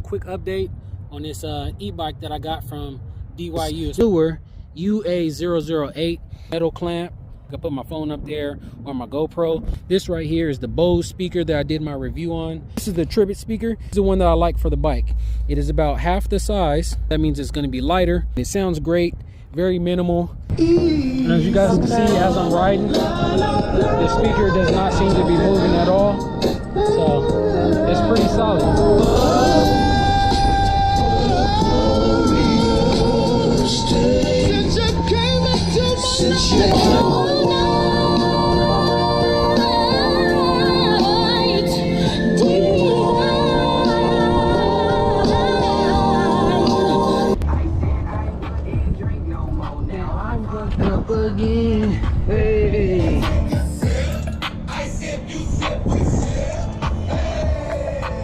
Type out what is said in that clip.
quick update on this e-bike that I got from DYU. It's newer UA008 metal clamp. I can put my phone up there or my GoPro. This right here is the Bose speaker that I did my review on. This is the Tribit speaker. It's the one that I like for the bike. It is about half the size. That means it's going to be lighter. It sounds great, very minimal. And as you guys can see, as I'm riding, the speaker does not seem to be moving at all. So it's pretty solid. Since you